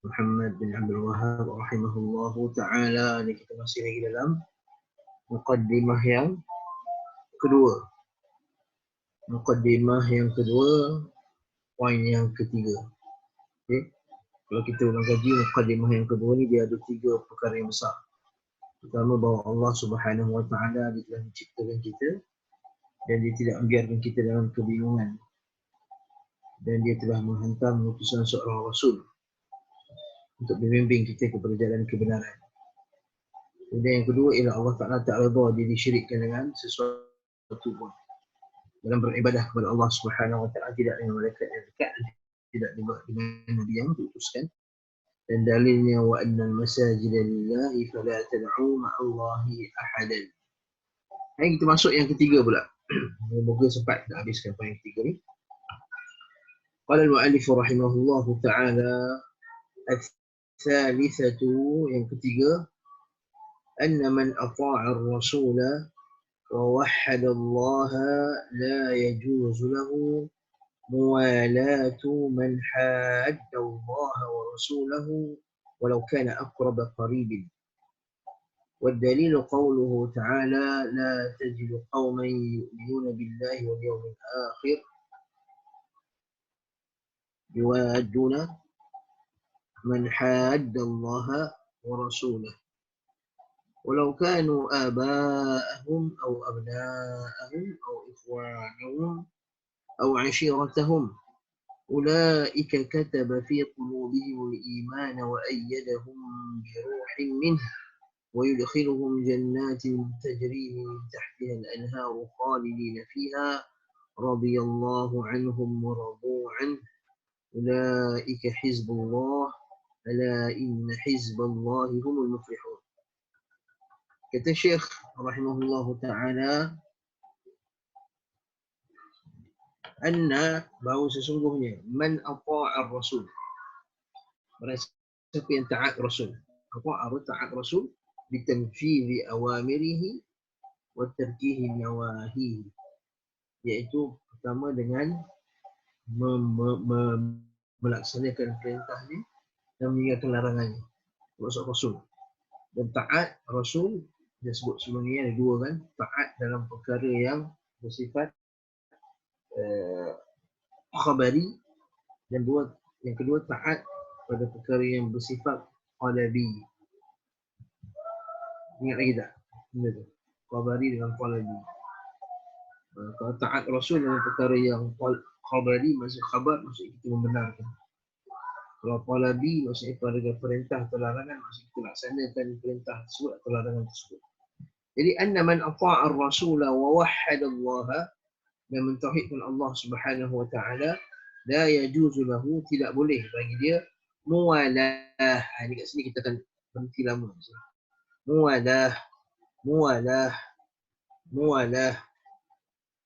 Muhammad bin Abdul Wahhab rahimahullahu ta'ala. Ini kita masih lagi dalam muqaddimah yang kedua. Muqaddimah yang kedua, poin yang ketiga. Okay. Kalau kita ulang kaji muqaddimah yang kedua ni, dia ada 3 perkara yang besar. Pertama, bahawa Allah Subhanahu wa ta'ala dia telah menciptakan kita dan dia tidak membiarkan kita dalam kebingungan, dan dia telah menghantar mengutusan seorang Rasul untuk membimbing kita kepada jalan kebenaran. Kemudian yang kedua ialah Allah Ta'ala tak redha dia disyirikkan dengan sesuatu pun. Dalam beribadah kepada Allah Subhanahu wa ta'ala, tidak dengan malaikat yang dekat, tidak dengan Nabi yang diutuskan. Dan dalilnya wa annal masajida lillahi fala tad'u ma'allahi ahadan. Hari kita masuk yang ketiga pula. Moga sempat kita habiskan poin yang ketiga ni. Qala al-mu'allif rahimahullahu ta'ala, al-thalithatu, yang ketiga, anna man ata'a ar-rasula ووحد الله لا يجوز له موالاة من حاد الله ورسوله ولو كان أقرب قريب. والدليل قوله تعالى لا تجد قوما يؤمنون بالله واليوم الآخر يوادون من حاد الله ورسوله ولو كانوا آباءهم أو أبناءهم أو إخوانهم أو عشيرتهم أولئك كتب في قلوبهم الإيمان وأيدهم بروح منه ويدخلهم جنات تجري من تحتها الأنهار خالدين فيها رضي الله عنهم ورضوا عنه أولئك حزب الله ألا إن حزب الله هم المفلحون. Kata Syekh rahimahullahu ta'ala, anna, bahawa sesungguhnya, man ata'ar rasul, siapa yang ta'at rasul, ta'at rasul bitanfidhi awamirihi wa tarkihi nawahihi, iaitu pertama dengan melaksanakan perintahnya dan meninggalkan larangannya, maksud rasul. Dan ta'at rasul dia sebut sebelum ni ada 2 kan, taat dalam perkara yang bersifat khabari, dan yang kedua taat pada perkara yang bersifat qalabi. Ingat lagi tak? Benda tu, khabari dengan qalabi. Kalau taat rasul dalam perkara yang khabari, maksud khabar, maksud kita membenarkan. Kalau qalabi maksudnya pada perintah atau larangan, maksud kita laksanakan perintah tersebut atau larangan tersebut. Jadi anna man ata'a ar-rasula wa wahhada Allah, dan mentauhidkan Allah Subhanahu wa ta'ala, la yajuzu lahu, tidak boleh bagi dia muwalah. Ini kat sini kita akan berhenti lama.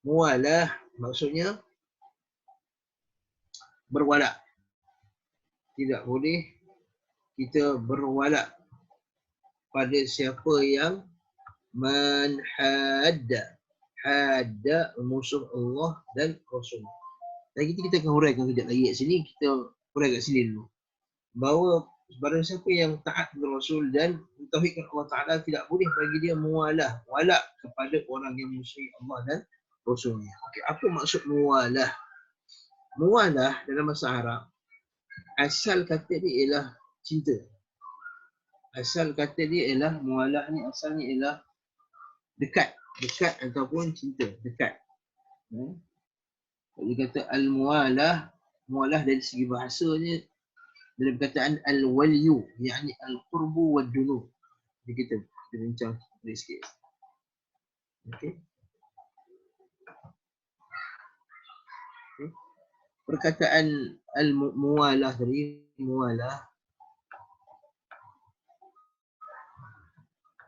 Muwalah maksudnya berwala. Tidak boleh kita berwala pada siapa yang man hadda musuh Allah dan Rasul. Dan kita akan huraikan kejap lagi kat sini, kita hurai kat sini dulu. Bahawa barang siapa yang taat kepada Rasul dan mentauhidkan Allah Ta'ala, tidak boleh bagi dia muwalah, wala kepada orang yang musuhi Allah dan Rasulnya. Okey, apa maksud muwalah? Muwalah dalam bahasa Arab, asal kata dia ialah cinta. Asal kata dia ialah muwalah ni, asalnya ialah dekat ataupun cinta, dekat. Dia kata al-muwalah, muwalah dari segi bahasanya dalam perkataan al-waliyu, yakni al-qurbu wad-dunub. Jadi kita bincang sikit. Okey. Perkataan al-muwalah tadi, muwalah,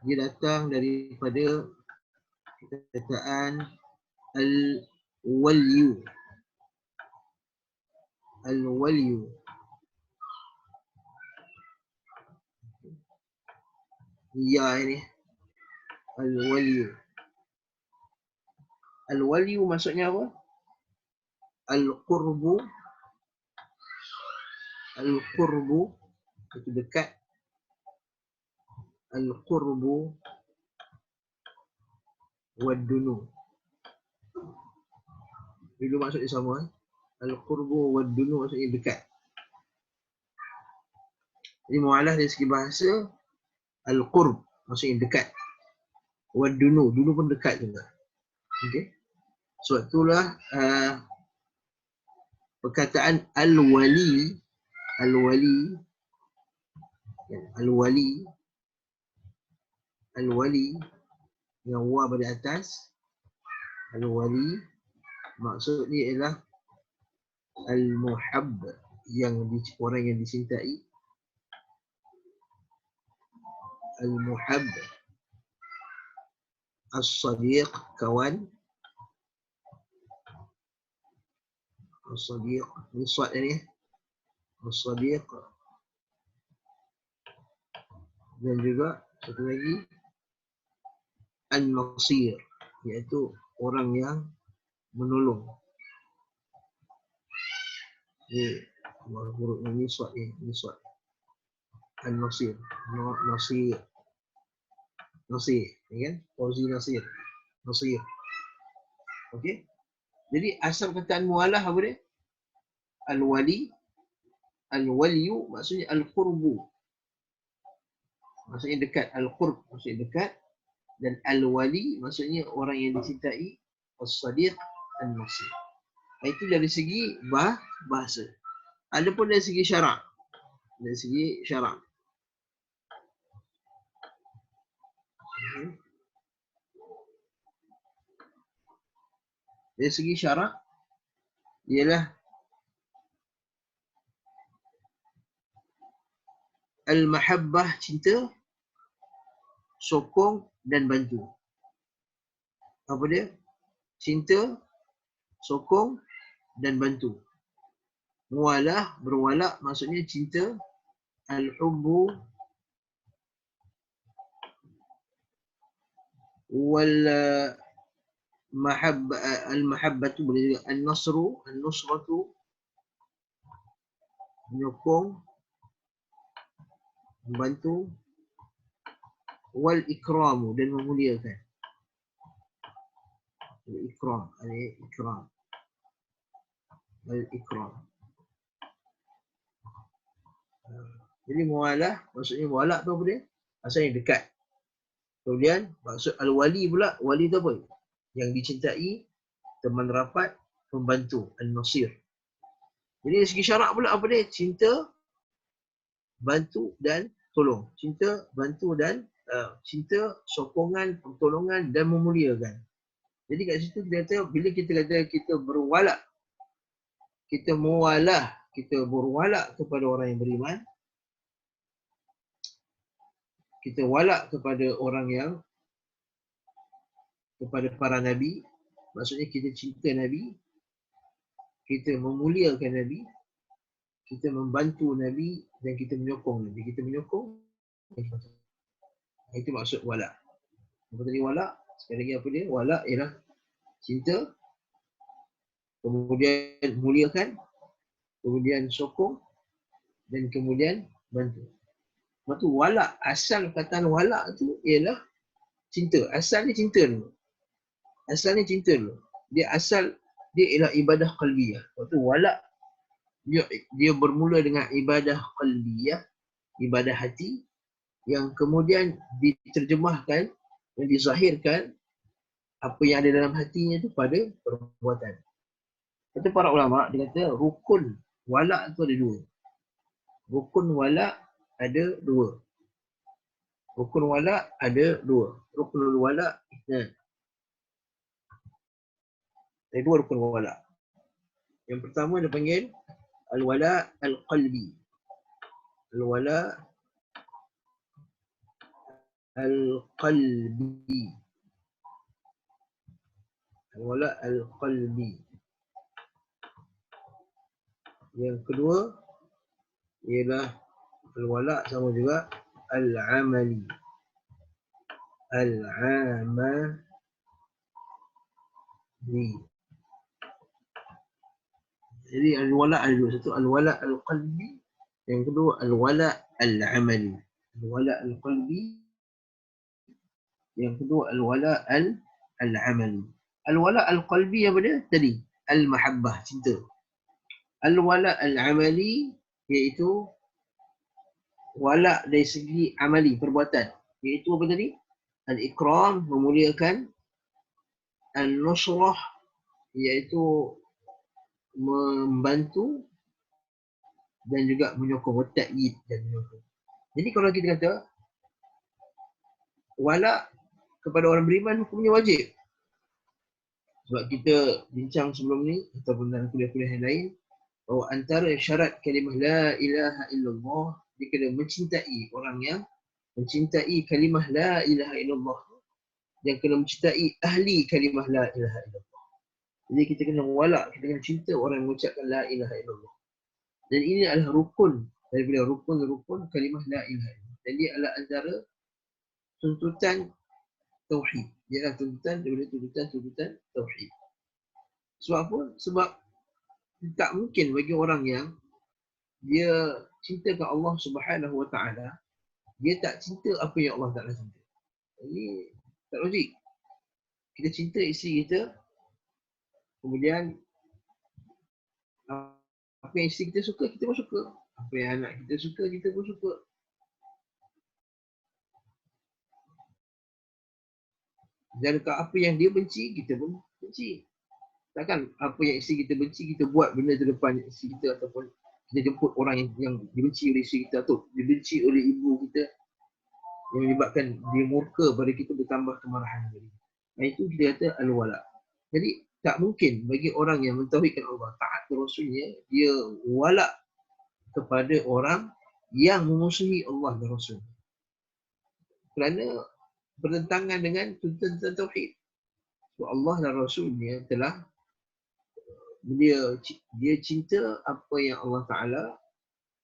dia datang daripada perkataan al-waliyu. Al-waliyu. Ya ini. Al-waliyu. Al-waliyu maksudnya apa? Al-qurbu. Al-qurbu itu dekat. Al-qurbu wad-dunu. Bila maksudnya sama. Al-qurbu wad-dunu maksudnya dekat. Jadi mu'alah dari segi bahasa, al-qurb maksudnya dekat. Wad-dunu, dunu pun dekat juga. Okey. Sebab itulah perkataan al-wali, al-wali, al-wali, al-wali yang wa pada atas, al-wali maksudnya ialah al-muhabb, yang orang yang dicintai, al-muhabb, as-sadiq kawan, as-sadiq ni suat ni, as-sadiq, dan juga satu lagi an-nasir, iaitu orang yang menolong. Ni huruf ini suat ni suat. An-nasir, nasir, nasir, kan? Fauzi Nasir, nasir. Okey. Jadi asal kataan mualah apa dia? Al-wali, al-waliyu maksudnya al-qurbu. Maksudnya dekat, al-qurb maksudnya dekat, dan al-wali maksudnya orang yang dicintai, as-sadiq, an-nasir. Itu dari segi bahasa. Adapun dari segi syarak. Dari segi syarak. Dari segi syarak ialah al-mahabbah, cinta, sokong dan bantu. Apa dia? Cinta, sokong dan bantu. Mualah, berwala maksudnya cinta, al-hubbu wal mahabbah, al-mahabbatu boleh juga an-nasru, an-nusratu, menyokong, membantu, wal ikramu, dan memuliakan. Al-ikram, al-ikram, al-ikram. Jadi mualah, maksudnya mualah tu apa dia? Asalnya dekat. Kemudian maksud al-wali pula, wali tu apa? Yang dicintai, teman rapat, pembantu, al-nasir. Jadi dari segi syarak pula apa dia? Cinta, bantu dan tolong. Cinta, bantu dan cinta, sokongan, pertolongan dan memuliakan. Jadi kat situ kita kata, bila kita kata kita berwala, kita mualah, kita berwala kepada orang yang beriman, kita wala kepada orang yang, kepada para Nabi, maksudnya kita cinta Nabi, kita memuliakan Nabi, kita membantu Nabi dan kita menyokong Nabi. Kita menyokong, itu maksud wala. Apa tadi wala? Sekali lagi apa dia? Wala ialah cinta, kemudian muliakan, kemudian sokong, dan kemudian bantu. Lepas tu wala, asal kataan wala tu ialah cinta. Asal ni cinta dulu. Asal ni cinta dulu. Dia asal, dia ialah ibadah qalbiyah. Lepas tu wala, dia bermula dengan ibadah qalbiyah, ibadah hati, yang kemudian diterjemahkan dan dizahirkan apa yang ada dalam hatinya tu pada perbuatan. Kata para ulama, dia kata rukun wala tu ada dua. Rukun wala ada dua. Rukun wala ada dua. Rukunul wala ada dua rukun wala. Yang pertama dia panggil al-wala al-qalbi. Al-wala al-qalbi. Al-wala al-qalbi. Yang kedua ialah al-wala sama juga al-amali. Al-amali. Jadi al-wala ada dua. Satu al-wala al-qalbi, Yang kedua al-wala al-amali. Al-wala al-qalbi. Yang kedua al-wala al-amali. Al-wala al-qalbi apa dia? Tadi al-mahabbah, cinta. Al-wala al-amali iaitu wala dari segi amali, perbuatan. Iaitu apa tadi? Al-ikram, memuliakan. Al-nusrah, iaitu membantu. Dan juga menyokong, wa-ta'yid dan menyokong. Jadi kalau kita kata wala kepada orang beriman hukumnya wajib. Sebab kita bincang sebelum ni ataupun dalam kuliah-kuliah yang lain bahawa antara syarat kalimah la ilaha illallah, dia kena mencintai orang yang mencintai kalimah la ilaha illallah, dan kena mencintai ahli kalimah la ilaha illallah. Jadi kita kena wala, kita kena cinta orang yang mengucapkan la ilaha illallah. Dan ini adalah rukun daripada rukun-rukun kalimah la ilaha illallah. Dan dia adalah antara tuntutan tauhid. Dia adalah tuntutan daripada tuntutan tauhid. Sebab apa? Sebab tak mungkin bagi orang yang dia cintakan Allah Subhanahu Wa Taala, dia tak cinta apa yang Allah Taala cinta. Ini tak logik. Kita cinta isteri kita, kemudian apa yang isteri kita suka, kita pun suka. Apa yang anak kita suka, kita pun suka. Dan apa yang dia benci, kita pun benci. Takkan apa yang isteri kita benci, kita buat benda tu depan isteri kita, ataupun kita jemput orang yang dibenci oleh isteri kita atau dibenci oleh ibu kita, yang menyebabkan dia murka pada kita, bertambah kemarahan dia. Nah, itu kita kata al-wala. Jadi tak mungkin bagi orang yang mentauhidkan Allah, taat kepada Rasulnya, dia wala kepada orang yang memusuhi Allah dan Rasul. Kerana bertentangan dengan tuntutan tauhid. So, Allah dan Rasulnya telah dia cinta apa yang Allah Ta'ala.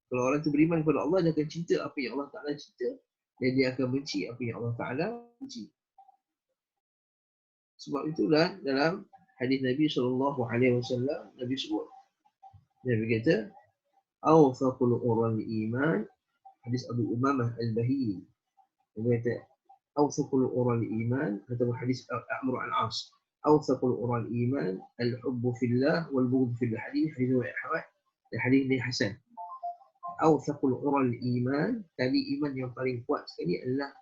Kalau orang tu beriman kepada Allah, dia akan cinta apa yang Allah Ta'ala cinta, dan dia akan benci apa yang Allah Ta'ala benci. Sebab itulah dalam hadis Nabi SAW, Nabi sebut, Nabi kata, awthaqul ural iman, hadis Abu Umamah al-Bahili. Nabi kata, awthaqul ural iman, atau hadis Amr al-As, awthaqul ural iman, al-hubbu fillah, wal-bughdu fillah. Hadis riwayat Ahmad, dan hadis ini hasan. Awthaqul ural iman, tali iman yang paling kuat sekali adalah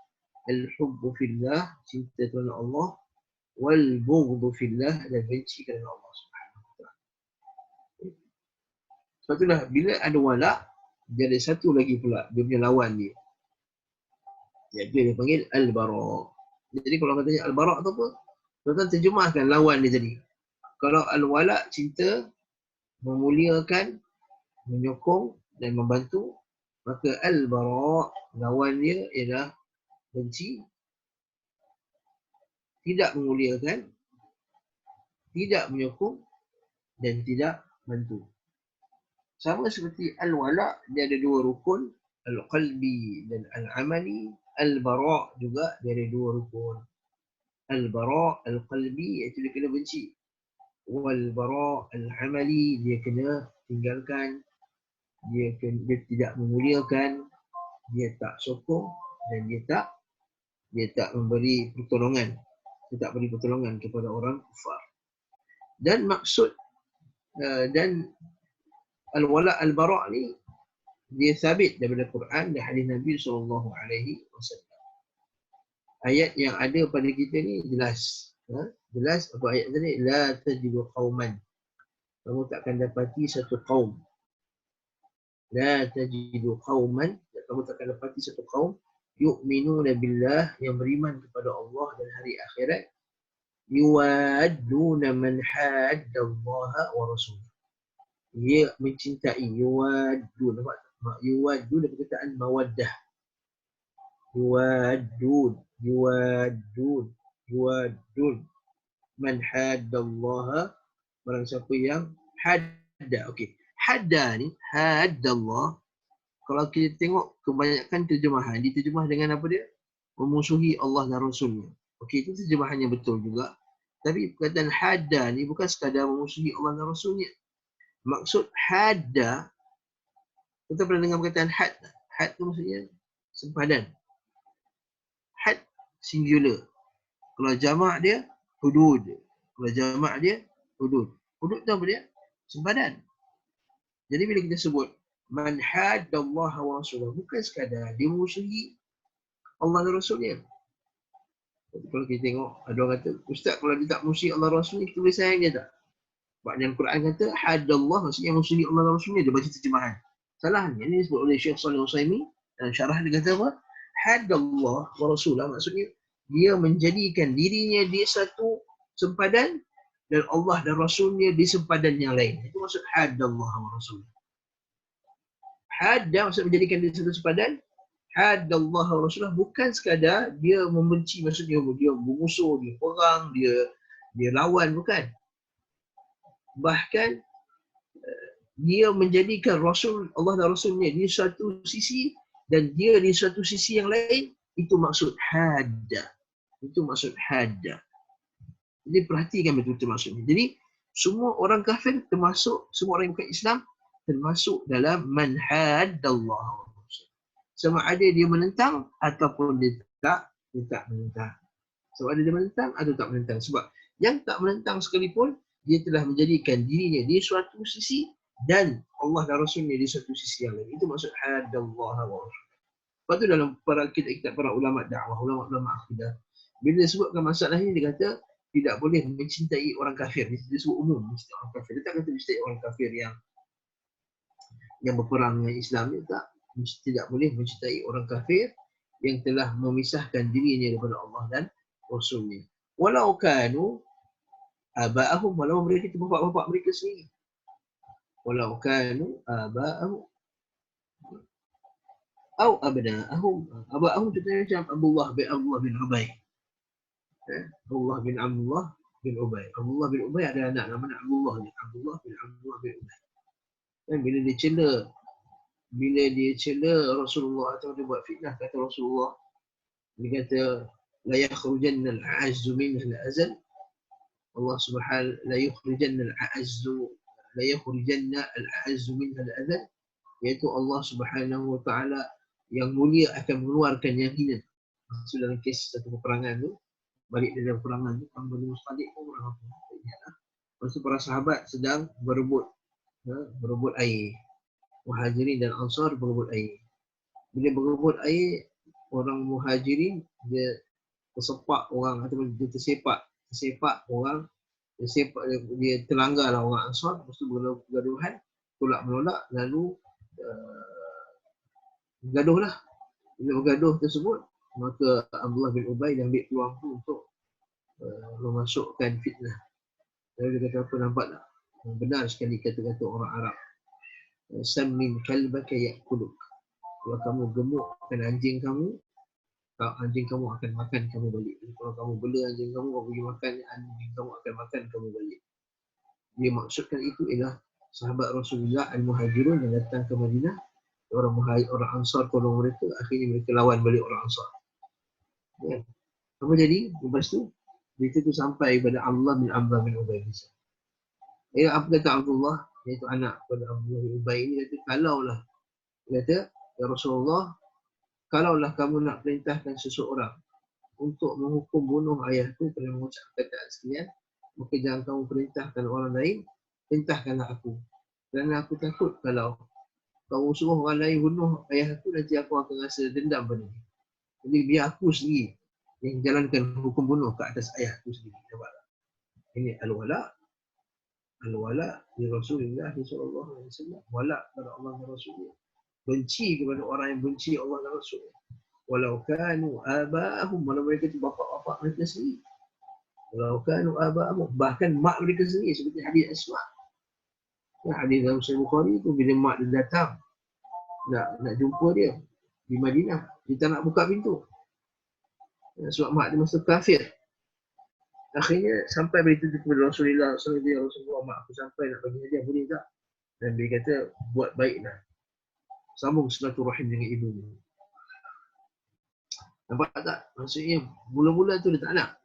al-hubbu fillah, cinta kepada Allah, wal-bughdu fillah, dan benci kerana Allah Subhanahu Wa Taala. Sebab itulah bila ada wala, dia ada satu lagi pula dia punya lawan dia. Iaitu dia panggil al-bara'. Jadi kalau katanya al-bara' tu apa? Tuan-tuan terjemahkan lawan dia tadi. Kalau al-wala, cinta, memuliakan, menyokong dan membantu, maka al-bara', lawan dia ialah benci, tidak memuliakan, tidak menyokong dan tidak bantu. Sama seperti al-wala, dia ada dua rukun, al-qalbi dan al-amali. Al-bara' juga dia ada dua rukun. Al-bara' al-qalbi, iaitu dia kena benci. Wal-bara' al-amali, dia kena tinggalkan, dia tidak memuliakan, dia tak sokong, dan dia tak memberi pertolongan. Dia tak beri pertolongan kepada orang kufar. Dan maksud dan al-wala al-bara' ni dia sabit daripada Quran dan hadis Nabi SAW. Ayat yang ada pada kita ni jelas. Jelas apa ayat tadi? La tajidu qauman. Kamu takkan dapati satu kaum. La tajidu qauman. Kamu takkan dapati satu kaum yu'minuna billah, yang beriman kepada Allah dan hari akhirat, yuwadduna man hadda Allah wa rasul. Dia mencintai, yuwaddun, yuwaddun dari perkataan mawaddah. Yuwaddun man hadda Allah, barang siapa yang hadda. Okey, hadda ni, hadda Allah, kalau kita tengok kebanyakan terjemahan, diterjemah dengan apa dia? Memusuhi Allah dan Rasulnya. Okey, itu terjemahannya betul juga. Tapi perkataan hadda ni bukan sekadar memusuhi Allah dan Rasulnya. Maksud hadda Kita pernah dengar perkataan had tak? Had tu maksudnya sempadan. Had singular. Kalau jamak dia hudud. Kalau jamak dia hudud. Hudud tu apa dia? Sempadan. Jadi bila kita sebut man haddallaha wa rasulahu, bukan sekadar dia memusuhi Allah dan Rasulnya. Kalau kita tengok ada orang kata, ustaz kalau dia tak memusuhi Allah dan Rasulnya, kita boleh sayang dia tak? Sebab yang Quran kata haddallah maksudnya memusuhi Allah dan Rasulnya, dia baca terjemahan. Salah ni. Ini disebut oleh Syekh Shalih Al-Utsaimin dan syarah dia kata apa? Haddallah wa rasulah maksudnya dia menjadikan dirinya di satu sempadan dan Allah dan Rasulnya di sempadan yang lain. Itu maksud haddallah wa rasulah. Hadda maksud menjadikan diri satu sepadan. Haddallah wa rasulah bukan sekadar dia membenci, maksudnya dia bermusuh, dia perang, dia lawan, bukan. Bahkan dia menjadikan Rasul Allah dan Rasulnya di satu sisi dan dia di satu sisi yang lain. Itu maksud hadda. Itu maksud hadda. Jadi perhatikan betul-betul maksudnya. Jadi semua orang kafir termasuk semua orang yang bukan Islam termasuk dalam man haddallah. Sama ada dia menentang ataupun dia tak menentang. Sama ada dia menentang atau tak menentang. Sebab yang tak menentang sekalipun, dia telah menjadikan dirinya di suatu sisi dan Allah dan Rasulnya di suatu sisi yang lain. Itu maksud haddallah wa rasul. Lepas tu dalam para kitab para ulama dakwah, ulama akidah, bila disebutkan masalah ini, dia kata tidak boleh mencintai orang kafir. Dia sebut umum mencintai orang kafir. Dia tak kata mencintai orang kafir yang berperang dengan Islam. Dia tak. Tidak boleh mencintai orang kafir yang telah memisahkan dirinya daripada Allah dan Rasulnya. Walau kanu aba'ahum, walau mereka itu bapak-bapak mereka sendiri. Walau kanu aba'ahum atau abna'ahum. Aba'ahum contohnya macam Abdullah bin Ubay. Abdullah bin Ubay. Abdullah bin Ubay ada anak nama Abdullah ni. Abdullah bin Ubay. Dan bila dia cela Rasulullah atau dia buat fitnah kata Rasulullah, dia kata la yakhrujanna al-a'azzu minhu al-azal. Allah Subhanahu la yukhrijanna al-a'azzu minhu al-azal, iaitu Allah Subhanahu wa taala yang mulia akan mengeluarkan yang hina. Maksud dalam kes satu peperangan tu, balik dari peperangan tu, perang Bani Mustaliq pun orang apa? Maksud para sahabat sedang berebut air. Muhajirin dan Ansar berebut air. Bila berebut air, orang Muhajirin dia tersepak orang atau dia tersepak orang, dia terlanggarlah orang Ansar, lepas tu bergaduhan, tolak menolak, lalu bergaduhlah. Bila bergaduh tersebut, maka Abdullah bin Ubay dia ambil peluang tu untuk memasukkan fitnah. Lalu dia kata apa, nampak tak? Benar sekali kata-kata orang Arab. Sammin kalbaka ya'kuluk. Kalau kamu gemukkan anjing kamu akan makan kamu balik. Kalau kamu bela anjing kamu pergi makan, anjing kamu akan makan kamu balik. Dia maksudkan itu ialah sahabat Rasulullah Al-Muhajirun yang datang ke Madinah. Orang Ansar tolong mereka, akhirnya mereka lawan balik orang Ansar. Ya. Apa jadi? Lepas tu, berita tu sampai kepada Abdullah bin Ubay bin Salul. Apa kata Abdullah, iaitu anak kepada Abdullah bin Ubay ini, kata, ya Rasulullah, kalaulah kamu nak perintahkan seseorang untuk menghukum bunuh ayahku kerana mengucap perkataan sekian, maka jangan kamu perintahkan orang lain, perintahkanlah aku. Kerana aku takut kalau kamu suruh orang lain bunuh ayahku, nanti aku akan rasa dendam pada dia. Jadi biar aku sendiri yang jalankan hukum bunuh ke atas ayahku sendiri. Ini al-wala di Rasulullah SAW. Wala kepada Allah dan Rasulullah. Benci kepada orang yang benci Allah dan Rasulullah. Walau kanu aba'ahum, walau mereka itu bapa-bapa mereka sendiri. Walau kanu aba'ahum, bahkan mak mereka sendiri, seperti hadis Asma. Hadis dalam Sahih Bukhari itu, bila mak dia datang nak jumpa dia di Madinah, dia tak nak buka pintu. Sebab mak dia masa kafir. Akhirnya sampai berita kepada Rasulullah SAW, Rasulullah, mak aku sampai nak bagi hadiah, boleh tak? Dan dia kata, buat baiklah. Sambung silaturahim dengan ibu. Nampak tak? Maksudnya mula-mula tu dia tak nak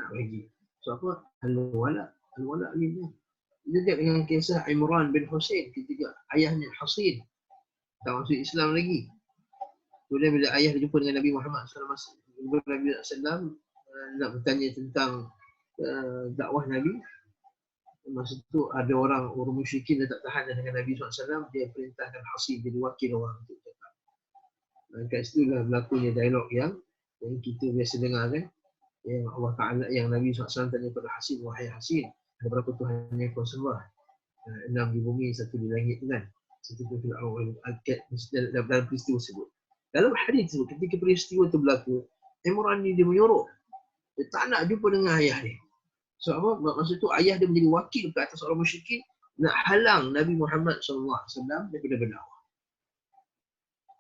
bagi. So apa? Al-wala ni. Dia lihat dengan kisah Imran bin Husain ketika ayahnya Hasin tak masuk Islam lagi. Kemudian bila ayah dia jumpa dengan Nabi Muhammad SAW, nak bertanya tentang dakwah Nabi, masa tu ada orang musyrikin yang tak tahan dengan Nabi SAW, dia perintahkan Hasib jadi wakil orang untuk cakap. Dan kat situ lah berlakunya dialog yang kita biasa dengar kan, yang Allah Ta'ala, yang Nabi SAW tanya kepada Hasib, wahai Hasib, ada berapa Tuhan yang kau sembah? 6 di bumi, 1 di langit kan. Satu tu dalam peristiwa tersebut. Dalam hadis tersebut, ketika peristiwa itu berlaku, Imran ni dia menyorok. Dia tak nak jumpa dengan ayah dia. So apa? Masa tu ayah dia menjadi wakil ke atas orang musyrikin nak halang Nabi Muhammad SAW daripada berdakwah.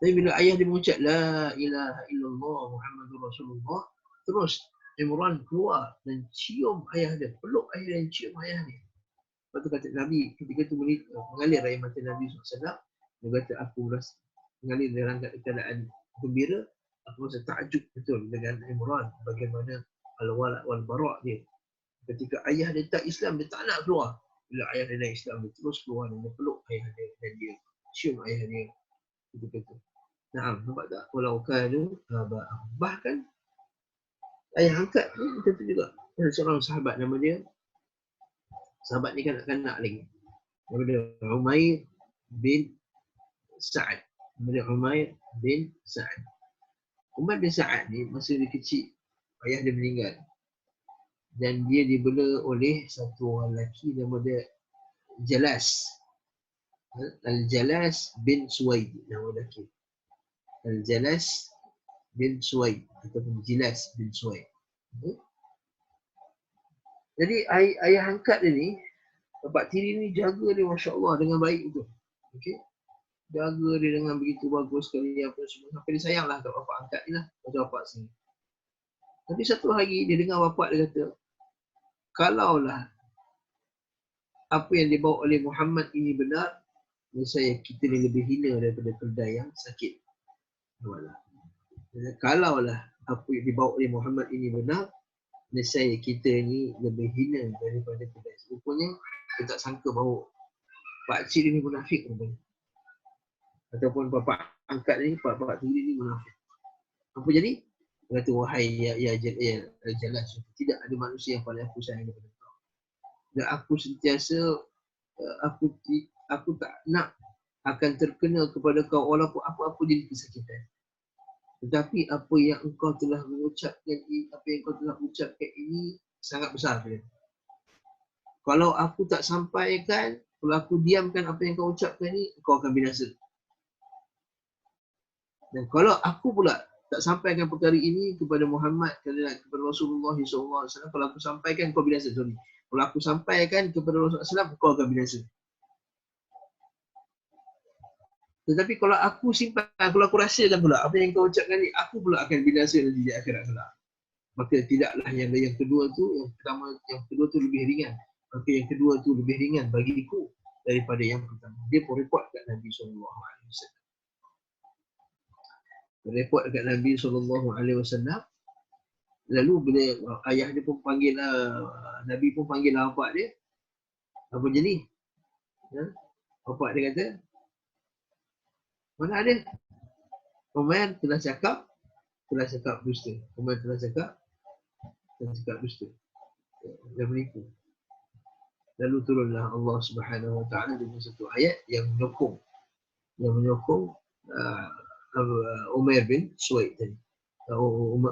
Tapi bila ayah dia mengucap La ilaha illallah Muhammadur Rasulullah, terus Imran keluar dan cium ayah dia, peluk ayah dia dan cium ayah dia. Lepas tu kata Nabi, ketika tu mengalir air mata Nabi SAW, dia kata aku rasa mengalir dalam keadaan gembira, aku rasa takjub betul dengan Imran bagaimana al-wala' wal-bara' dia. Ketika ayah dia tak Islam, dia tak nak keluar. Bila ayah dia nak Islam, dia terus keluar dan dia peluk ayah dia dan dia cium ayah dia. Kata. Nah, nampak tak? Walau kanu aba'ahum. Bahkan ayah angkat ni macam tu juga. Ada seorang sahabat nama dia, sahabat ni kanak-kanak lagi. Nama dia Umair bin Sa'ad. Nama dia Umair bin Sa'ad. Umair bin Sa'ad ni masa dia kecil, ayah dia meninggal. Dan dia dibela oleh satu orang lelaki nama dia Jalas. Al-Jalas bin Suwaid nama lelaki. Al-Jalas bin Suwaid ataupun Jilas bin Suwaid. Jadi ayah angkat dia ni, bapak tiri ni jaga dia masya-Allah dengan baik tu. Okey. Jaga dia dengan begitu bagus sekali apa semua. Sampai dia sayanglah kat bapak angkat ni lah. Macam bapak sini. Tapi satu hari dia dengar bapak dia kata, kalaulah apa yang dibawa oleh Muhammad ini benar, nescaya kita ni lebih hina daripada keldai yang sakit. Kalaulah apa yang dibawa oleh Muhammad ini benar, nescaya kita ni lebih hina daripada keldai. Rupanya kita tak sangka bahawa pakcik dia ni munafik rupanya. Ataupun bapak angkat ni, bapak tiri ni munafik. Apa jadi? Dia kata, wahai ya Jalas, tidak ada manusia yang paling aku sayang daripada kau. Dan aku sentiasa, aku tak nak akan terkena kepada kau walaupun apa-apa jadi kesakitan. Tetapi apa yang engkau telah mengucapkan ini, apa yang engkau telah ucapkan ini sangat besar. Kalau aku tak sampaikan, kalau aku diamkan apa yang kau ucapkan ini, engkau akan binasa. Dan kalau aku pula tak sampaikan perkara ini kepada Muhammad, kepada Rasulullah SAW, kalau aku sampaikan, kau binasa. Kalau aku sampaikan kepada Rasulullah SAW, kau akan binasa. Tetapi kalau aku simpan, kalau aku rasakan pula apa yang kau ucapkan ni, aku pula akan binasa nanti di akhirat kelak. Maka tidaklah yang kedua tu, yang kedua tu lebih ringan. Maka yang kedua tu lebih ringan bagiku daripada yang pertama. Dia pun report kat Nabi SAW. Report dekat Nabi SAW. Lalu bila ayah dia pun panggil Nabi pun panggil bapak dia. Apa jadi? Bapak dia kata, mana ada? Umair telah cakap dusta. Umair telah cakap dusta. Dan menipu. Lalu turunlah Allah Subhanahu Wa Taala dengan satu ayat yang menyokong Umair bin Suwaid tadi.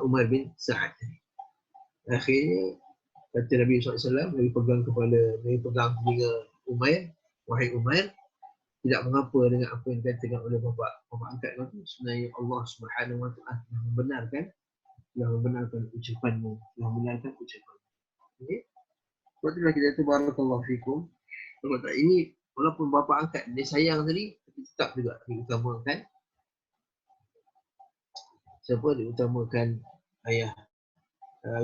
Umair bin Sa'ad tadi. Akhirnya kata Nabi SAW, Nabi pegang telinga Umair, wahai Umair, tidak mengapa dengan apa yang dikatakan oleh bapa angkat itu. Sebenarnya Allah Subhanahu Wa Taala telah membenarkan ucapanmu, Okey. Sebab itulah kita kata barakallahu fikum. Sebab tak ini walaupun bapa angkat dia sayang tadi, tapi tetap juga diutamakan. Siapa diutamakan ayah,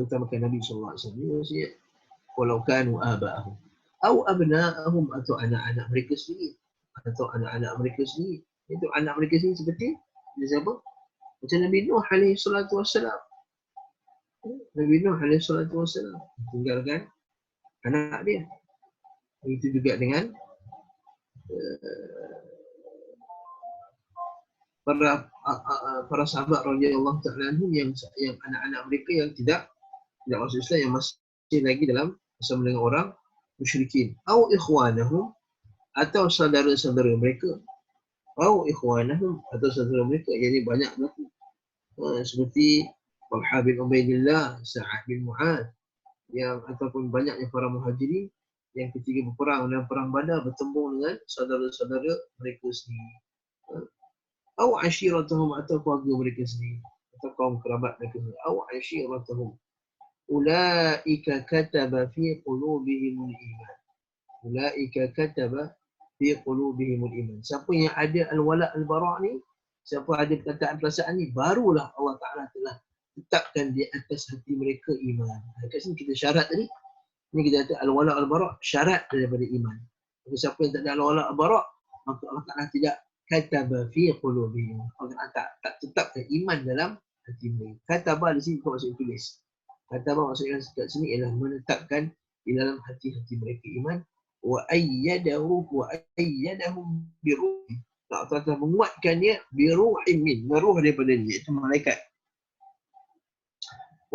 utamakan Nabi sallallahu alaihi wasallam. Maksudnya walau kanu aba'ahum atau abna'ahum, atau anak-anak mereka sendiri, Itu anak mereka sendiri seperti siapa? Macam Nabi Nuh alaihi salatu wassalam. Nabi Nuh alaihi salatu wassalam tinggalkan anak dia. Begitu juga dengan para sahabat radhiyallahu ta'ala anhum yang anak-anak mereka yang tidak masuk Islam, yang masih lagi dalam bersama dengan orang musyrikin. Au ikhwanahum, atau saudara-saudara mereka. Au ikhwanahum, atau saudara mereka. Yang ini banyak berlaku. Seperti Talha bin Ubaidillah, Sa'ad bin Mu'ad, yang ataupun banyaknya para muhajirin yang ketika berperang dalam perang Badar bertemu dengan saudara-saudara mereka sendiri. Au ashiratahum, atau keluarga mereka sendiri, atau kaum kerabat mereka sendiri. Au ashiratahum. Ulaika kataba fi qulubihimul iman. Ulaika kataba fi qulubihimul iman. Siapa yang ada al-wala' al-bara' ni, siapa ada perkataan perasaan ni, barulah Allah Ta'ala telah tetapkan di atas hati mereka iman. Kat sini kita syarat tadi. Ini kita kata al-wala' al-bara' syarat daripada iman. Jadi siapa yang tak ada al-wala' al-bara' maka Allah Ta'ala tidak kataba fi qulubihim. Allah Ta'ala tak tetapkan iman dalam hati mereka. Kataba di sini bukan maksud tulis. Kataba maksudnya kat sini ialah menetapkan di dalam hati-hati mereka iman. Wa ayyadahum biruh. Allah Ta'ala telah menguatkannya biruhin min, meruh daripada dia, itu malaikat.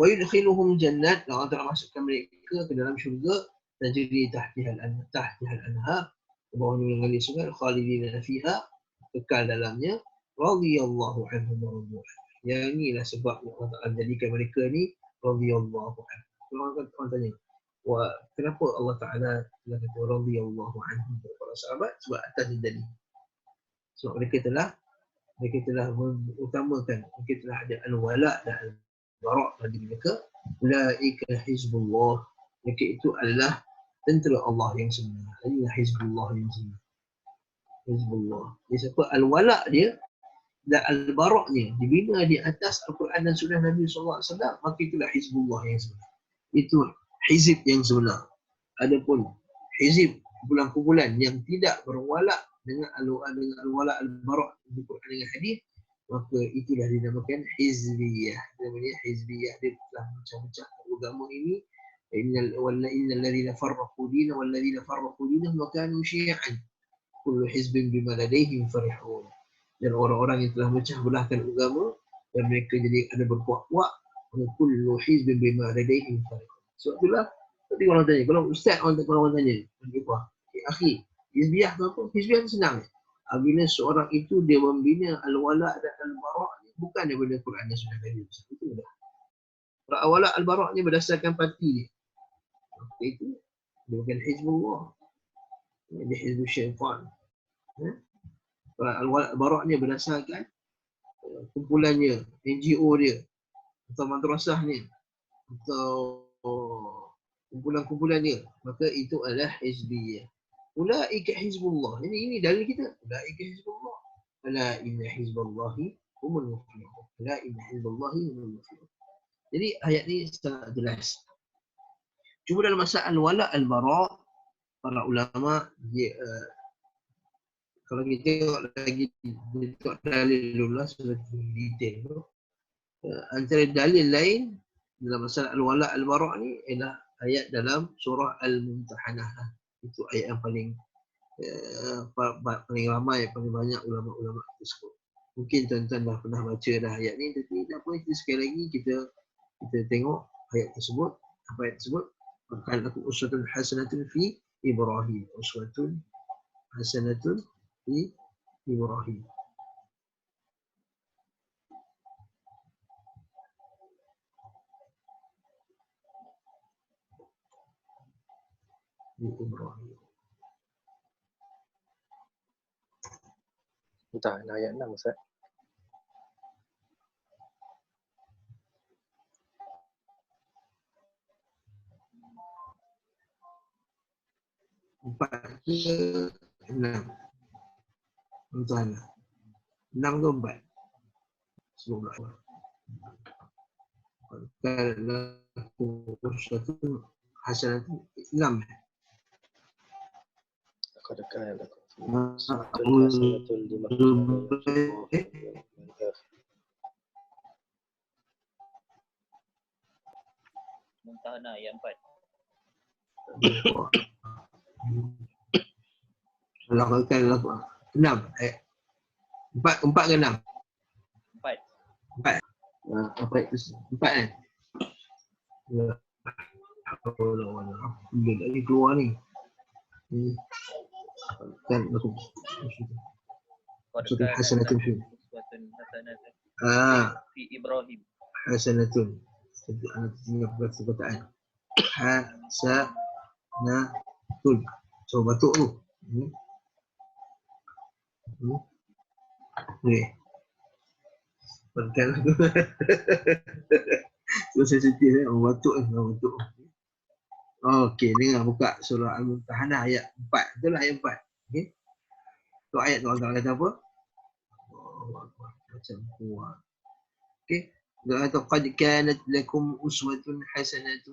Wa yudkhiluhum jannat, Allah Ta'ala masukkan mereka ke dalam syurga, tajri tahtihal anhar, bawahnya mengalir sungai, khalidina fiha, kekal dalamnya, radhiyallahu anhum wa radu anhu. Yang inilah sebab Allah Ta'ala jadikan mereka ni radhiyallahu anhu. Orang tanya, kenapa Allah Ta'ala telah kata radhiyallahu anhum kepada para sahabat? Sebab atas dia tadi. Sebab mereka telah mengutamakan, mereka telah ada al-wala' dan al-bara' pada mereka. Ulaika hizbullah, mereka itu adalah tentera Allah yang sebenar. Inilah hizbullah yang sebenar. Hizbullah. Jadi siapa al-wala' dia dan al-bara' dibina di atas Al-Quran dan Sunnah Nabi SAW, maka itulah hizbullah yang sebenar. Itu hizib yang sebenar. Adapun hizib, kumpulan-kumpulan yang tidak berwala' dengan al-wala' al-bara' di Quran dengan hadis, maka itulah dinamakan hizbiyah. Namanya hizbiyah, dia telah macam-macam agama ini. Innal ladzina farraqu dinahum wal ladzina farraqu dinahum wa kanu syi'an kullu hizbin bima ladaihim farihun. Dan orang-orang yang telah memecah belahkan agama dan mereka jadi ada berpuak-puak, kullu hizbin bima ladaihim farihun. Sebab itulah tadi orang tanya, kalau ustaz orang tanya, akhi, hizbiyah tu apa? Hizbiyah tu senang. Bila seorang itu dia membina al-wala' dan al-bara' bukan daripada Quran dan Sunnah Nabi. Itu dah. Al-wala' al-bara' ni berdasarkan parti dia. Itu dia bukan hizbullah. Dia hizbul syaitan. Al-wala' al-bara' ni berdasarkan kumpulannya, NGO dia, atau madrasahnya, atau kumpulan-kumpulan dia, maka itu adalah hizbiyah. Ulaika hizbullah. Ini dalil kita. Ulaika hizbullah. Ala inna hizballahi humul muflihun. Ala inna hizballahi humul muflihun. Jadi ayat ni sangat jelas. Cuma dalam masalah al-wala' al-bara', para ulama dia, kalau kita tengok lagi bentuk dalil dulu seperti detail tu, antara dalil lain dalam masalah al-wala' al-bara' ni ialah ayat dalam surah Al-Mumtahanah. Itu ayat yang paling ramai, paling banyak ulama-ulama tersebut. Mungkin tuan-tuan dah pernah baca dah ayat ni, tapi tak apa, itu sekali lagi kita tengok ayat tersebut. Apa ayat tersebut? Kan aku uswatun hasanatun fi Ibrahim. Uswatun hasanatun fi Ibrahim. Ibrahim. Entah, ayat 6 Ustaz. Empat ke 6. Entahlah. 6 ke 4. Sebelum berapa. Kalau aku uswatun hasanatun 6. Aku ada ayat aku. Mumtahanah ayat 4. Lakukan 6. 4 ke 6. Empat. Apa itu? Empat kan? Ya. Bila lagi keluar ni. Kan aku. Maksudnya hasanatun fi. Uswatun hasanatun Ah, fi Ibrahim. hasanatun. Anak tinggal perkataan. Hasanatun. So batuk tu. Ni. Perkataan tu. So sensitif batuk batuk. Okey, dengar buka surah Al-Mumtahanah ayat 4. Betul ayat 4. Okey. Tu ayat tu Allah kata apa? Macam kuat. Okey. قد كانت لكم أسوة حسنة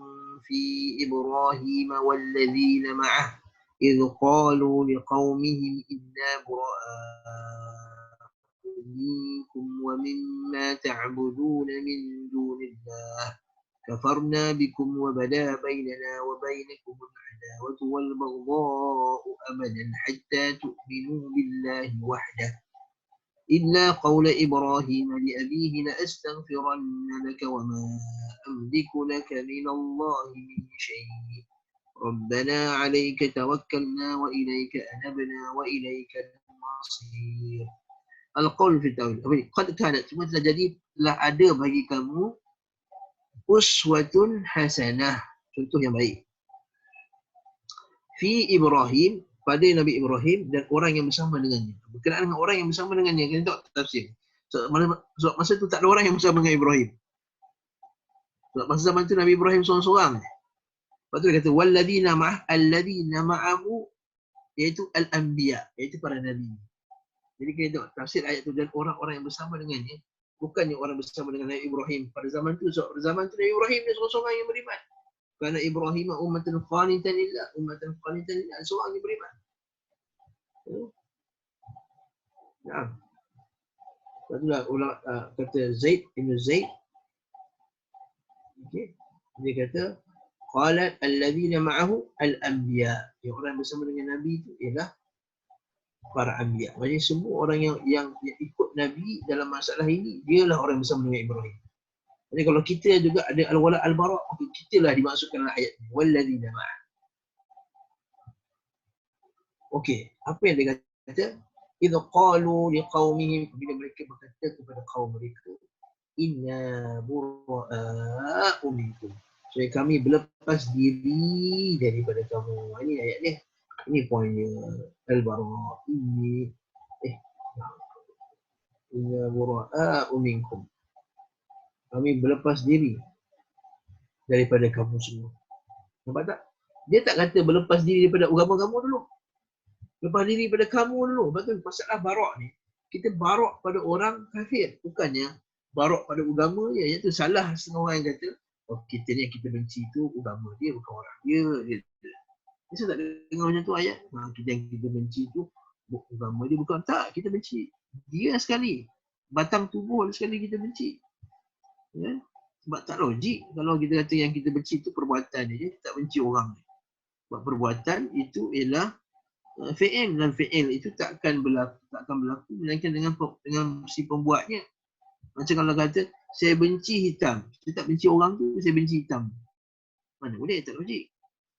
في إبراهيم والذين معه إذ قالوا لقومهم إنا براء منكم ومما تعبدون من دون الله كفرنا بكم وبدا بيننا وبينكم العداوة والبغضاء أبدا حتى تؤمنوا بالله وحده إلا قول إبراهيم لأبيه لأستغفرن لك وما أملك لك من الله من شيء ربنا عليك توكلنا وإليك أنبنا وإليك المصير. Al-qaul fi tawil. Qad kanat, cuma telah jadi, telah ada bagi kamu uswatun hasanah, contoh yang baik. Fi Ibrahim, pada Nabi Ibrahim dan orang yang bersama dengannya. Berkenaan dengan orang yang bersama dengannya, kita tengok tafsir. So, masa tu tak ada orang yang bersama dengan Ibrahim. So, masa zaman tu Nabi Ibrahim seorang-seorang. Lepas tu dia kata, walladina alladina ma'ahu, iaitu al-anbiya, iaitu para nabi. Jadi kita tengok tafsir ayat tu, dan orang-orang yang bersama dengannya, bukannya orang bersama dengan Nabi Ibrahim pada zaman tu. So, pada zaman tu Nabi Ibrahim dia seorang-seorang yang beriman. Kerana Ibrahim ummatan qanitan lillah, seorang yang beriman. Ya. Itulah ulama kata Zaid bin Zaid. Okey. Dia kata qala alladhina ma'ahu al-anbiya. Yang orang bersama dengan Nabi itu ialah para anbiya. Maksudnya semua orang yang ikut Nabi dalam masalah ini, dialah orang bersama dengan Ibrahim. Jadi kalau kita juga ada al-wala al-bara', maka kitalah dimaksudkan dalam ayat ini. Walladzina ma'ah. Okey, apa yang dia kata? Idza qalu liqaumihim, bila mereka berkata kepada kaum mereka, inna bura'u minkum. So kami berlepas diri daripada kamu. Ini ayat ni. Ini poinnya. Al-bara' ini. Inna bura'u minkum. Kami berlepas diri daripada kamu semua. Nampak tak? Dia tak kata berlepas diri daripada agama kamu dulu. Lepas diri pada kamu dulu. Lepas tu masalah barak ni, kita barak pada orang kafir. Bukannya barak pada agama je. Iaitu salah setengah orang yang kata, oh kita ni yang kita benci tu agama dia, bukan orang dia. Saya tak dengar macam tu ayat. Kita yang kita benci tu agama dia, bukan. Tak, kita benci dia sekali. Batang tubuh sekali kita benci. Ya? Sebab tak logik kalau kita kata yang kita benci tu perbuatan dia, kita tak benci orang dia. Sebab perbuatan itu ialah fi'il, dan fi'il itu tak akan berlaku melainkan dengan si pembuatnya. Macam kalau kata saya benci hitam, saya tak benci orang tu, saya benci hitam. Mana boleh, tak logik.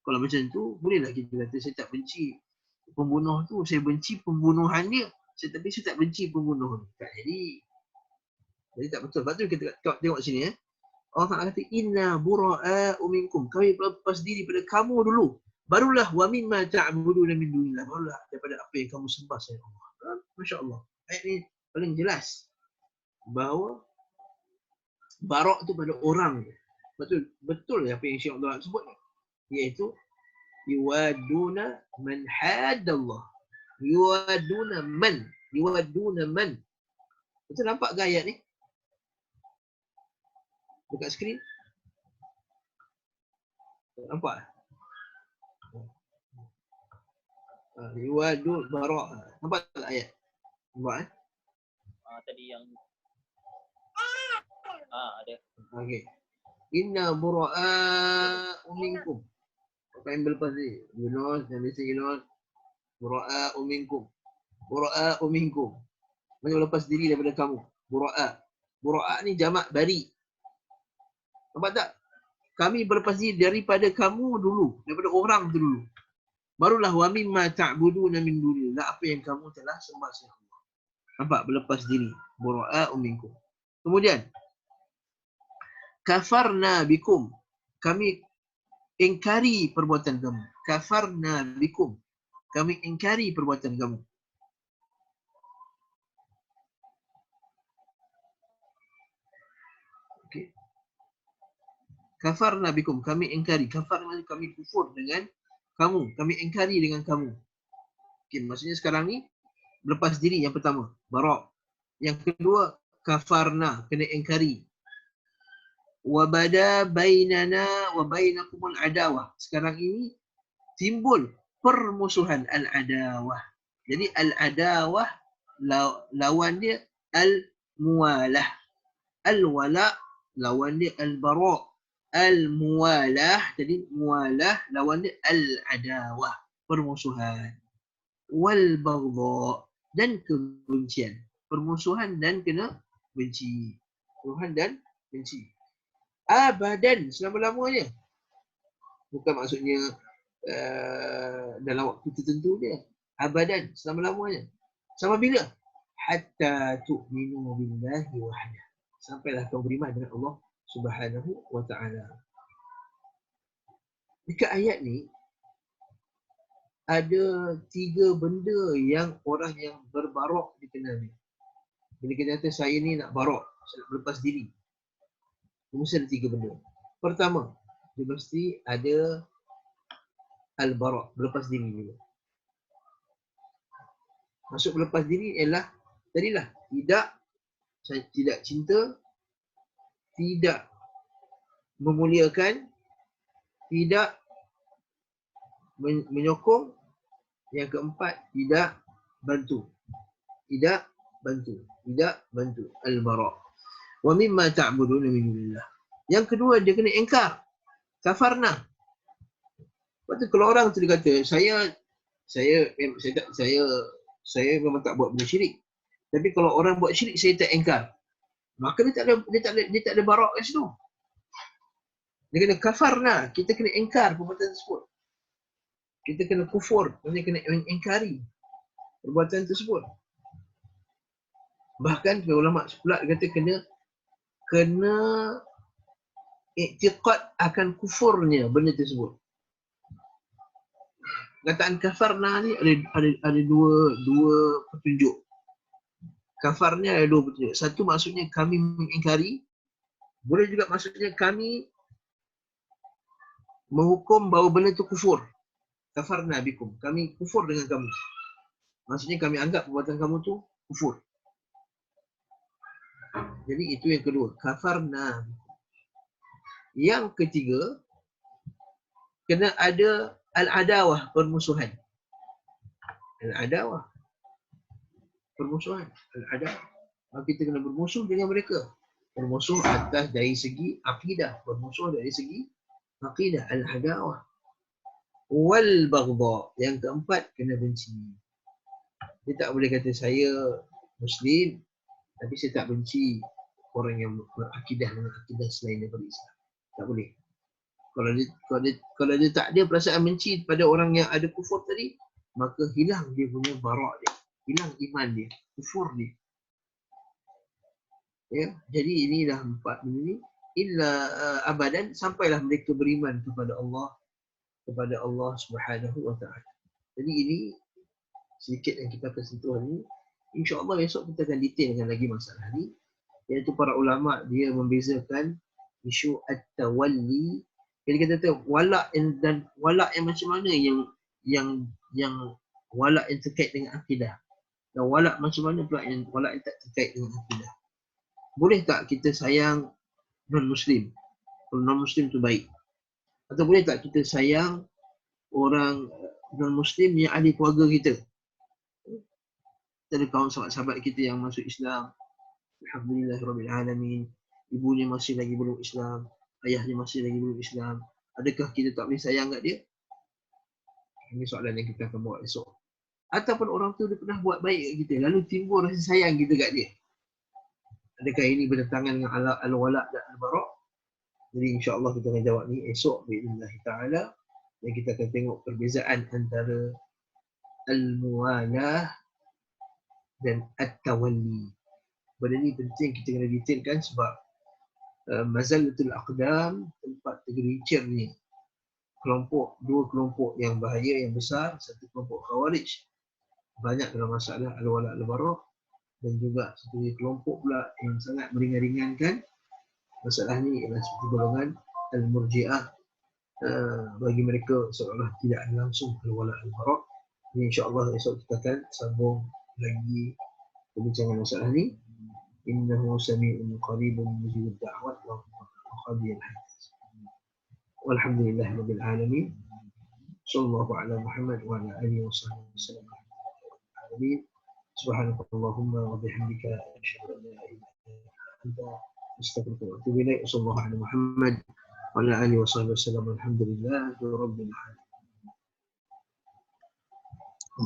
Kalau macam tu, bolehlah kita kata saya tak benci pembunuh tu, saya benci pembunuhan dia, tapi saya tak benci pembunuh tu. Tak jadi tak betul. Sebab tu kita tengok sini ya. Allah Ta'ala kata inna bura'u minkum, kami berlepas diri pada kamu dulu. Barulah wa mimma ta'buduna min dunillah, barulah daripada apa yang kamu sembah selain Allah. Masya-Allah. Ayat ni paling jelas bahawa barak tu pada orang. Betul apa yang Syekh Abdul sebut, iaitu yuwaduna man haddallah. Yuwaduna man. Betul, nampak ke ayat ni? Dekat skrin. Nampak? Yuwadun barak. Nampak tak ayat? Nampak Tadi yang ada. Okey. Inna bura'u minkum. Apa yang berlepas ni? Yunus, Nabi Yunus. Bura'u minkum. Bura'u minkum. Maksudnya lepas diri daripada kamu. Bura'a. Bura'a ni jamak bari. Nampak tak? Kami berlepas diri daripada kamu dulu, daripada orang tu dulu. Barulah wa mimma ta'buduna min dunillah, apa yang kamu telah sembah selain Allah. Nampak? Berlepas diri. Bura'a'u minkum. Kemudian kafarna bikum, kami ingkari perbuatan kamu. Kafarna bikum, kami ingkari perbuatan kamu. Okey. Kafarna bikum, kami ingkari. Kafarna, kami kufur dengan kamu. Kami ingkari dengan kamu. Okey, maksudnya sekarang ni berlepas diri yang pertama, bara'. Yang kedua, kafarna, kena ingkari. Wa bada bainana wa bainakumul adawah. Sekarang ini timbul permusuhan, al-adawah. Jadi al-adawah lawan dia al-muwalah. Al-wala lawan dia al-bara'. Al-muwalah, jadi muwalah lawan dia al-adawah, permusuhan. Wal-baghdha, dan kebencian. Permusuhan dan kena benci. Permusuhan dan benci. Abadan, selama-lamanya. Bukan maksudnya dalam waktu tertentu dia. Abadan, selama-lamanya. Sama bila? Hatta tu'minu billahi wahdah. Sampailah kau beriman dengan Allah Subhanahu wa ta'ala. Dekat ayat ni ada 3 benda yang orang yang berbarok dikenal ni. Bila kita kata saya ni nak barok, saya nak berlepas diri, mesti ada 3 benda. Pertama, dia mesti ada al-bara', berlepas diri dulu. Maksud berlepas diri ialah tadilah tidak cinta, tidak memuliakan, tidak menyokong. Yang keempat, tidak bantu. Tidak bantu. Al-bara'. Wa mimma ta'buduna min dunillah. Yang kedua, dia kena ingkar. Kafarna. Lepas tu kalau orang tu dia kata, saya memang tak buat benda syirik. Tapi kalau orang buat syirik, saya tak ingkar. Maka dia tak ada barak kat situ. Dia kena kafarna, kita kena ingkar perbuatan tersebut. Kita kena kufur, kita kena ingkari perbuatan tersebut. Bahkan ulama pula kata kena i'tiqad akan kufurnya benda tersebut. Kataan kafarna ni ada dua petunjuk. Kafarnya ada 2 petunjuk. Satu maksudnya kami mengingkari. Boleh juga maksudnya kami menghukum bahawa benda itu kufur. Kafarna bikum. Kami kufur dengan kamu. Maksudnya kami anggap perbuatan kamu tu kufur. Jadi itu yang kedua. Kafarna. Yang ketiga, kena ada al-adawah, permusuhan. Al-adawah, permusuhan. Al-adawah. Maka kita kena bermusuh dengan mereka. Bermusuh atas dari segi akidah. Bermusuh dari segi akidah. Al-adawah. Wal-baghdha. Yang keempat, kena benci. Dia tak boleh kata saya Muslim, tapi saya tak benci orang yang berakidah dengan akidah selain daripada Islam. Tak boleh. Kalau dia tak ada perasaan benci pada orang yang ada kufur tadi, maka hilang dia punya barak dia. Hilang iman dia. Kufur dia. Ya, jadi inilah 4 benda ni. Illa abadan, sampailah mereka beriman kepada Allah Subhanahu wa ta'ala. Jadi ini sedikit yang kita akan sentuh ni. InsyaAllah besok kita akan detailkan lagi masalah ni. Iaitu para ulama' dia membezakan isu at-tawalli. Jadi kita kata walak dan walak yang macam mana yang walak yang terkait dengan akidah. Dan walak macam mana pula yang walak yang tak terkait dengan akidah. Boleh tak kita sayang non-Muslim? Kalau non-Muslim tu baik. Atau boleh tak kita sayang orang non-Muslim yang ahli keluarga kita? Kita ada kawan sahabat-sahabat kita yang masuk Islam. Alhamdulillahirrabbilalamin. Ibunya masih lagi belum Islam. Ayahnya masih lagi belum Islam. Adakah kita tak boleh sayang kat dia? Ini soalan yang kita akan buat esok. Ataupun orang tu dia pernah buat baik kat kita. Lalu timbul rasa sayang kita kat dia. adakah ini bertentangan dengan al-wala dan al-bara'? Jadi insya-Allah kita akan jawab ni esok bi'idznillah taala, dan kita akan tengok perbezaan antara al-muwalah dan at-tawalli. Benda ni penting kita kena detailkan sebab mazalatul aqdam, tempat tergelincir ni dua kelompok yang bahaya, yang besar. Satu kelompok khawarij banyak dalam masalah al-wala al-bara', dan juga satu kelompok pula yang sangat meringan-ringankan masalah ni ialah seperti golongan al-murji'ah. Bagi mereka seolah tidak ada langsung al-wala al-bara'. Ini insya-Allah esok kita akan sambung lagi perbincangan masalah ni. Innahu sami'un qaribun mujibud da'wat wa qadiyal hadis. Walhamdulillahi rabbil alamin. Sallallahu ala Muhammad wa ala alihi wa sahbihi wasallam. Amin. Subhanakallahumma wa bihamdika asyhadu an la ilaha illa anta astaghfiruka wa atubu ilaik. Sallallahu ala Muhammad wa ala alihi wa sahbihi wasallam. Alhamdulillahi rabbil alamin.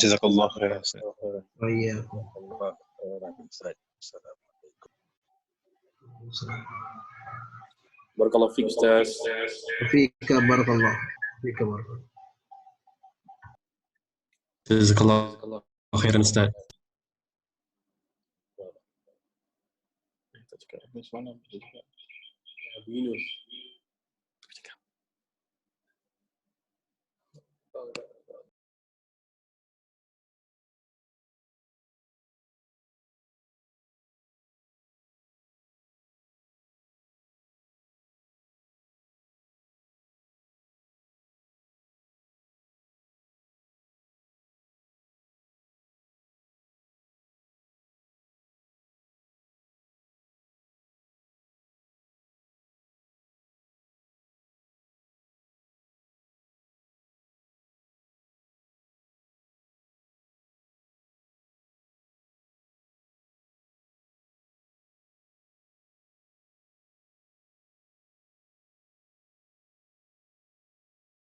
Jazakallah khairan Ustaz. Wa iyyakum. Allah khairan Ustaz. Assalamualaikum. Barakallahu fiik Ustaz. Fika barakallah. Fika barakallah. Jazakallah khairan Ustaz. Kita cakap mana? Abu Yunus.